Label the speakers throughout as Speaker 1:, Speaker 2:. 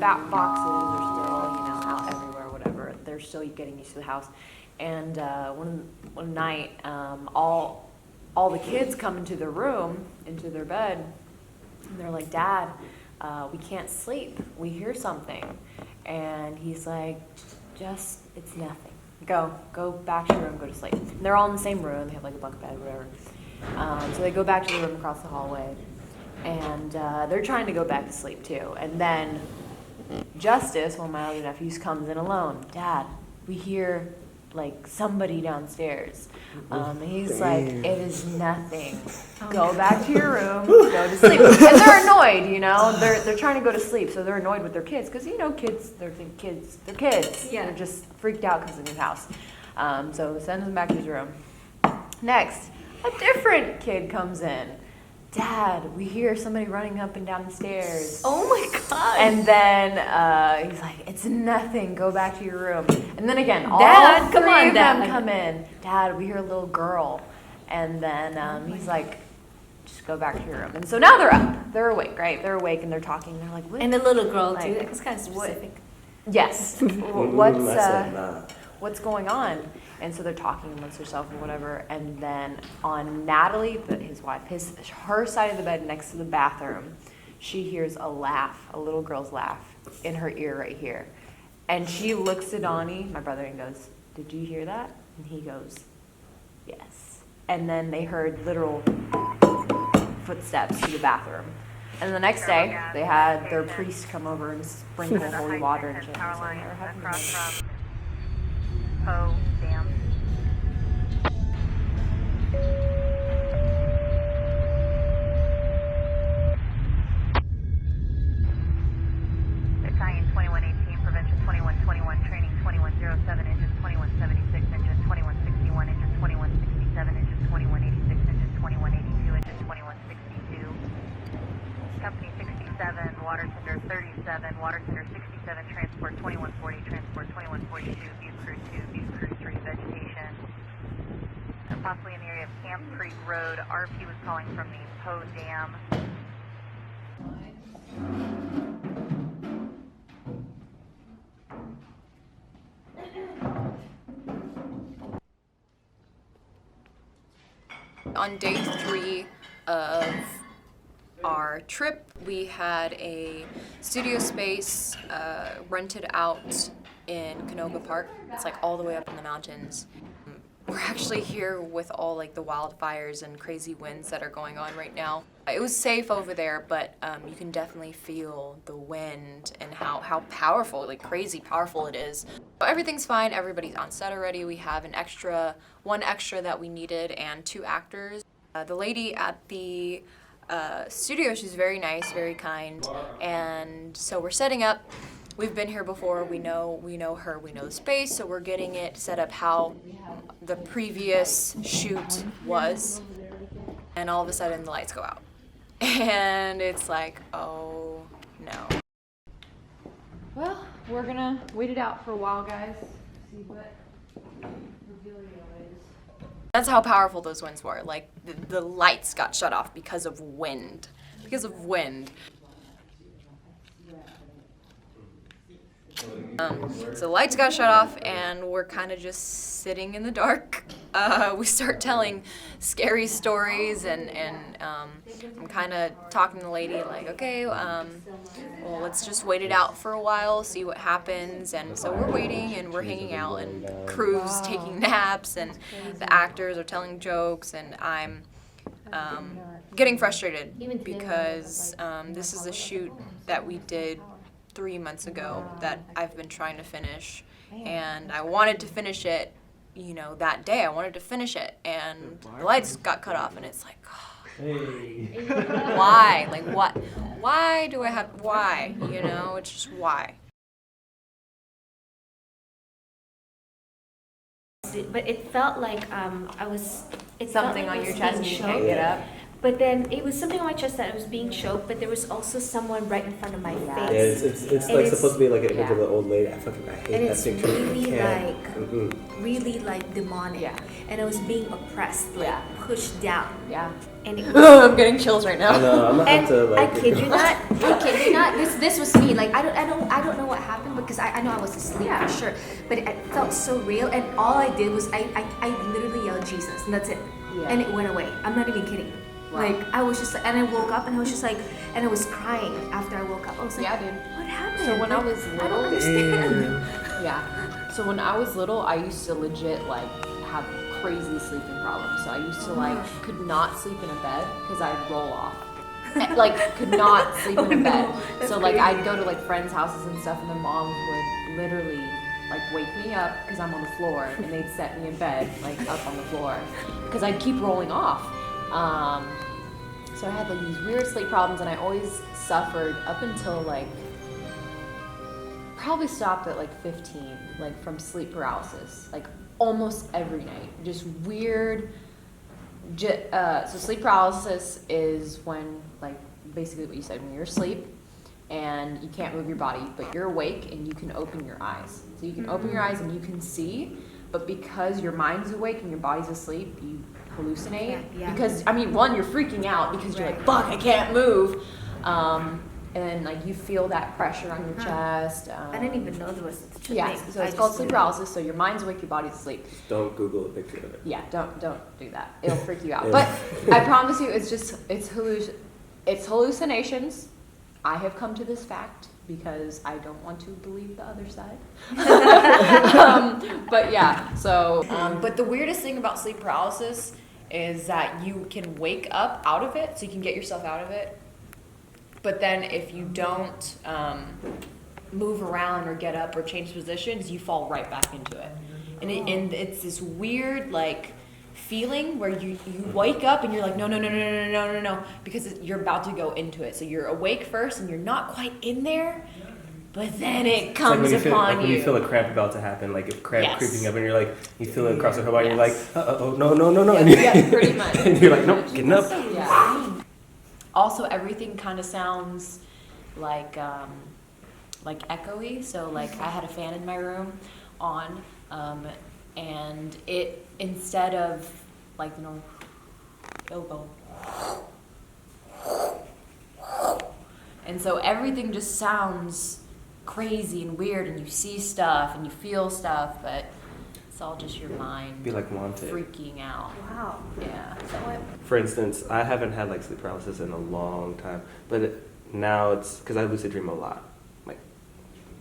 Speaker 1: boxes are still, out everywhere, whatever. They're still getting used to the house. And one night, all the kids come into their room, into their bed, and they're like, Dad, we can't sleep. We hear something. And he's like, it's nothing. Go back to your room, go to sleep. And they're all in the same room. They have like a bunk bed, whatever. So they go back to the room across the hallway. And they're trying to go back to sleep too. And then Justice, one of my other nephews, comes in alone. Dad, we hear like somebody downstairs. And he's like, it is nothing. Go back to your room, go to sleep. And they're annoyed, they're trying to go to sleep, so they're annoyed with their kids, because kids, they're kids.
Speaker 2: Yeah.
Speaker 1: They're just freaked out because of his house. So sends him back to his room. Next, a different kid comes in. Dad, we hear somebody running up and down the stairs.
Speaker 2: Oh my God.
Speaker 1: And then he's like, it's nothing, go back to your room. And then again, all
Speaker 2: Dad,
Speaker 1: three
Speaker 2: come on,
Speaker 1: of them
Speaker 2: Dad.
Speaker 1: come in. Dad, we hear a little girl. And then he's like, just go back to your room. And so now they're up. They're awake, right? They're awake and they're talking. They're like, what?
Speaker 2: And the little girl
Speaker 1: Like,
Speaker 2: too. That was kind of specific.
Speaker 1: Yes.
Speaker 3: I said, nah.
Speaker 1: What's going on? And so they're talking amongst themselves or whatever. And then on Natalie, his wife, her side of the bed next to the bathroom, she hears a laugh, a little girl's laugh in her ear right here. And she looks at Donnie, my brother, and goes, did you hear that? And he goes, yes. And then they heard literal footsteps to the bathroom. And the next day, they had their priest come over and sprinkle holy water and shit.
Speaker 4: Power
Speaker 1: So
Speaker 4: line
Speaker 1: they were having
Speaker 4: across
Speaker 1: a-
Speaker 4: from Poe Dam. Battalion 2118, Prevention 2121, Training 2107, Engine 2176, Engine 2161, Engine 2167, Engine 2186, Engine 2182, Engine 2162. Company 67, Water Tender 37, Water Tender 67, Transport 2140, Transport 2142, View Crew 2, View Crew 3, Vegetation. Possibly in the area of Camp Creek Road. RP was calling from the Poe Dam.
Speaker 5: On day 3 of our trip, we had a studio space rented out in Canoga Park. It's like all the way up in the mountains. We're actually here with all like the wildfires and crazy winds that are going on right now. It was safe over there, but you can definitely feel the wind and how powerful, like crazy powerful it is. But everything's fine, everybody's on set already. We have one extra that we needed and 2 actors. The lady at the studio, she's very nice, very kind, and so we're setting up. We've been here before, we know her, we know the space, so we're getting it set up how the previous shoot was, and all of a sudden the lights go out. And it's like, oh no. Well, we're gonna wait it out for a while, guys, see what Revelio is. That's how powerful those winds were. Like, the lights got shut off because of wind. So the lights got shut off and we're kind of just sitting in the dark. We start telling scary stories and I'm kind of talking to the lady like, okay, well, let's just wait it out for a while, see what happens. And so we're waiting and we're hanging out and crew's taking naps and the actors are telling jokes and I'm getting frustrated because this is a shoot that we did 3 months ago that I've been trying to finish, and I wanted to finish it, that day. I wanted to finish it, and the lights got cut off, and it's like, oh, why? Like, what? Why do I have? Why? It's just why.
Speaker 2: But it felt like it's
Speaker 1: Something on your chest and you can't get up.
Speaker 2: But then it was something on my chest that I was being choked, but there was also someone right in front of my
Speaker 1: Yeah.
Speaker 3: Yeah,
Speaker 2: face.
Speaker 3: it's
Speaker 2: And
Speaker 3: like
Speaker 2: it's-
Speaker 3: supposed to be like an image
Speaker 1: yeah.
Speaker 3: of an old lady. I hate
Speaker 2: And
Speaker 3: that
Speaker 2: it's
Speaker 3: picture.
Speaker 2: really
Speaker 3: Can't.
Speaker 2: like,
Speaker 3: Mm-mm.
Speaker 2: really like demonic.
Speaker 1: Yeah.
Speaker 2: And I was being oppressed, like
Speaker 1: Yeah.
Speaker 2: pushed down.
Speaker 1: Yeah.
Speaker 2: And it was
Speaker 5: I'm getting chills right
Speaker 3: I
Speaker 5: now.
Speaker 3: know. I'm gonna
Speaker 2: And
Speaker 3: have to like.
Speaker 2: I kid you not, I kid you not. This was me. Like I don't know what happened because I know I was asleep
Speaker 1: Yeah.
Speaker 2: for sure, but it felt so real. And all I did was I literally yelled Jesus, and that's it.
Speaker 1: Yeah.
Speaker 2: And it went away. I'm not even kidding.
Speaker 1: Wow.
Speaker 2: Like I was just, and I woke up and I was just like, and I was crying after I woke up. I was like,
Speaker 1: Yeah, dude.
Speaker 2: what happened?
Speaker 1: So when I
Speaker 2: Like,
Speaker 1: was
Speaker 2: I
Speaker 1: little,
Speaker 2: don't understand.
Speaker 1: Yeah. So when I was little, I used to legit like have crazy sleeping problems. So I used to like could not sleep in a bed because I'd roll off. Like could not sleep in a bed.
Speaker 2: That's
Speaker 1: So like
Speaker 2: crazy.
Speaker 1: I'd go to like friends' houses and stuff, and their moms would literally like wake me up because I'm on the floor, and they'd set me in bed like up on the floor because I'd keep rolling off. So I had like these weird sleep problems, and I always suffered up until like probably stopped at like 15, like from sleep paralysis, like almost every night. Just weird. So sleep paralysis is when, like, basically what you said, when you're asleep and you can't move your body, but you're awake and you can open your eyes. So you can open your eyes and you can see, but because your mind's awake and your body's asleep, you hallucinate.
Speaker 2: Yeah.
Speaker 1: Because, I mean, one, you're freaking out because you're like, fuck, I can't move. And then, like, you feel that pressure on your chest.
Speaker 2: I didn't even know there was such a
Speaker 1: Yeah,
Speaker 2: thing.
Speaker 1: so
Speaker 2: I
Speaker 1: it's called
Speaker 2: just
Speaker 1: sleep
Speaker 2: knew.
Speaker 1: paralysis. So your mind's awake, your body's asleep.
Speaker 3: Don't Google a picture of it.
Speaker 1: Yeah, don't do that. It'll freak you out.
Speaker 3: Yeah.
Speaker 1: But I promise you, it's hallucinations. I have come to this fact because I don't want to believe the other side. But yeah, so but the weirdest thing about sleep paralysis is that you can wake up out of it, so you can get yourself out of it. But then if you don't move around or get up or change positions, you fall right back into it. And it's this weird like feeling where you wake up and you're like, no, because you're about to go into it. So you're awake first and you're not quite in there, but then it
Speaker 3: It's like
Speaker 1: comes
Speaker 3: when you feel,
Speaker 1: upon
Speaker 3: like when
Speaker 1: you.
Speaker 3: you feel a cramp about to happen, like if cramp
Speaker 1: Yes.
Speaker 3: creeping up and you're like, you feel it across the whole body,
Speaker 1: Yes.
Speaker 3: you're like, oh, no.
Speaker 1: Yeah,
Speaker 3: And, you-
Speaker 1: yeah, pretty much.
Speaker 3: and you're like, nope, getting up.
Speaker 1: Yeah. Also, everything kind of sounds like echoey. So like I had a fan in my room on, and it instead of like the normal, it'll go. And so everything just sounds crazy and weird, and you see stuff and you feel stuff, but it's all just your mind
Speaker 3: Be like wanted.
Speaker 1: freaking out.
Speaker 2: Wow.
Speaker 1: Yeah. So what?
Speaker 3: For instance, I haven't had like sleep paralysis in a long time, but now it's because I lucid dream a lot, like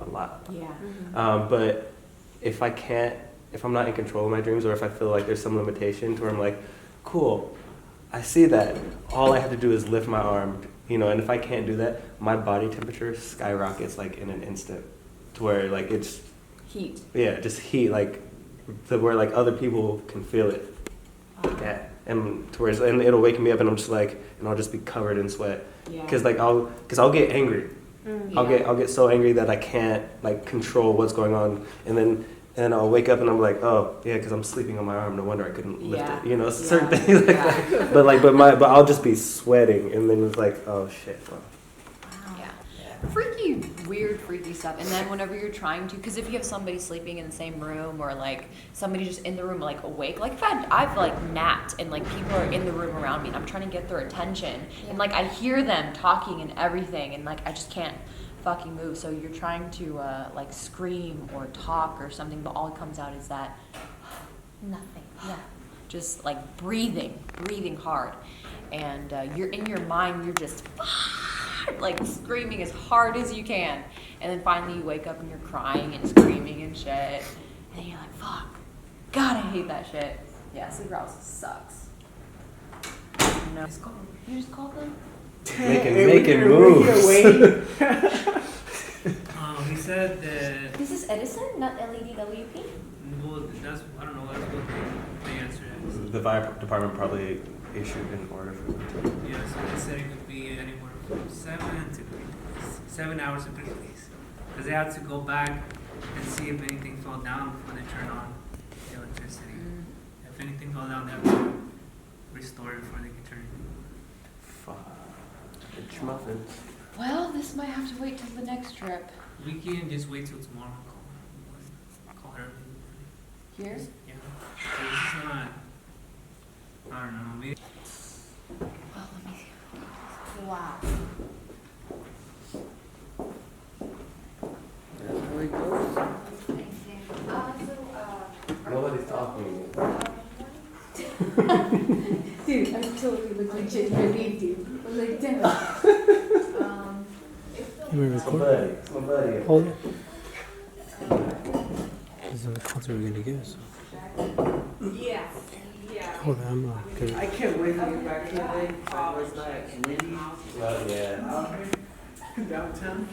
Speaker 3: a lot.
Speaker 1: Yeah.
Speaker 3: But if I'm not in control of my dreams, or if I feel like there's some limitation to where I'm like, cool, I see that. All I have to do is lift my arm, and if I can't do that, my body temperature skyrockets like in an instant, to where like it's
Speaker 1: Heat.
Speaker 3: just heat, like to where like other people can feel it. Yeah, and to where and it'll wake me up, and I'm just like, and I'll just be covered in sweat,
Speaker 1: Yeah.
Speaker 3: because I'll get angry.
Speaker 1: Yeah.
Speaker 3: I'll get so angry that I can't like control what's going on, and then I'll wake up and I'm like, oh yeah, because I'm sleeping on my arm. No wonder I couldn't lift
Speaker 1: Yeah.
Speaker 3: it. Certain
Speaker 1: Yeah.
Speaker 3: things like
Speaker 1: Yeah.
Speaker 3: that. But I'll just be sweating, and then it's like, oh shit. Well,
Speaker 1: Yeah. Freaky stuff. And then whenever you're trying to, because if you have somebody sleeping in the same room, or like somebody just in the room like awake, like if I've like napped and like people are in the room around me and I'm trying to get their attention, and like I hear them talking and everything, and like I just can't fucking move. So you're trying to like scream or talk or something, but all it comes out is that nothing. Yeah. Just like breathing hard. And you're in your mind, you're just like screaming as hard as you can. And then finally you wake up and you're crying and screaming and shit. And then you're like, fuck. God, I hate that shit. Yeah, sleep paralysis sucks. No. You just called them?
Speaker 3: making moves.
Speaker 6: He said that,
Speaker 2: This is Edison, not LEDWP.
Speaker 6: well, that's, I don't know, that's what the answer is.
Speaker 3: The fire department probably issued an order for them.
Speaker 6: Yeah, so they said it could be anywhere from 7 to 3 days. 7 hours to 3 days. Because they had to go back and see if anything fell down before they turn on the electricity. If anything fell down, they have to restore it before they can turn it on.
Speaker 3: your muffins.
Speaker 5: Well, this might have to wait till the next trip.
Speaker 6: We can just wait till tomorrow and call her.
Speaker 5: Here?
Speaker 6: Yeah. So this is not, I don't know, maybe.
Speaker 5: Well, let me see.
Speaker 2: Wow.
Speaker 3: That's how it goes. Nobody's talking to me.
Speaker 2: Dude, I totally looked legit relieved you. I was like, damn.
Speaker 7: You were recording?
Speaker 3: It's my buddy.
Speaker 7: Hold it. This is the concert we're gonna give, so.
Speaker 8: Yes, yeah.
Speaker 7: Hold on, I'm good.
Speaker 8: I can't wait to get back to the day. First night at Wendy's
Speaker 3: Well, yeah.
Speaker 8: downtown.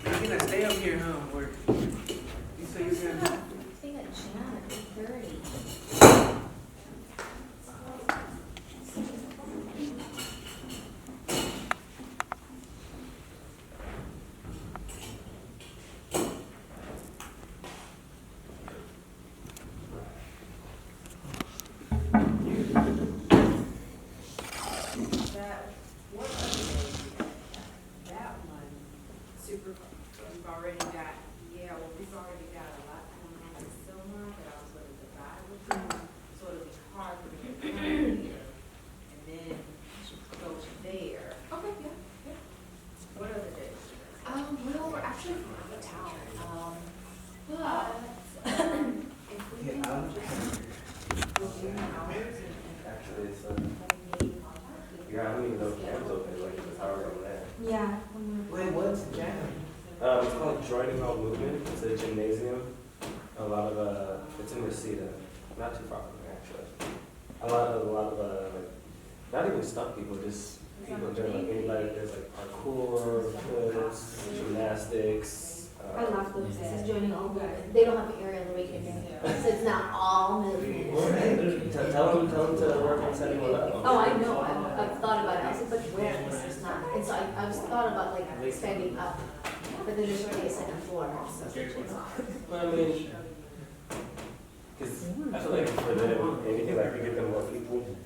Speaker 8: You're gonna stay up here, huh? Or you say you're gonna?
Speaker 2: I think at jam at 8:30.
Speaker 8: That, what other day is that? That one, super, we've already got, yeah, well, we've already got a lot going on this summer that I was gonna divide with you. So it'll be hard for me to come here and then go to there.
Speaker 2: Okay, yeah.
Speaker 8: What other days?
Speaker 2: Well, we're actually from out of town. But if we can just go in hours and
Speaker 3: Actually, it's yeah, I don't even know if cam's open, like the power's on there.
Speaker 2: yeah.
Speaker 8: Wait, what's jam?
Speaker 3: It's called Joining All Movement. It's a gymnasium. A lot of it's in Reseda, not too far from here actually. A lot of like, not even stunt people, just people doing like anybody that does like parkour, flips, gymnastics.
Speaker 2: I love those. It says joining all movement. They don't have an aerial awakening, so it's not all movement.
Speaker 3: Well, hey, tell them to work on setting one up.
Speaker 2: Oh, I know. I've thought about it. I was like, but where is this not? And so I was thought about like expanding up, but then there's already a second floor. So
Speaker 3: Well, I mean, because I feel like for them, anything like we give them more people,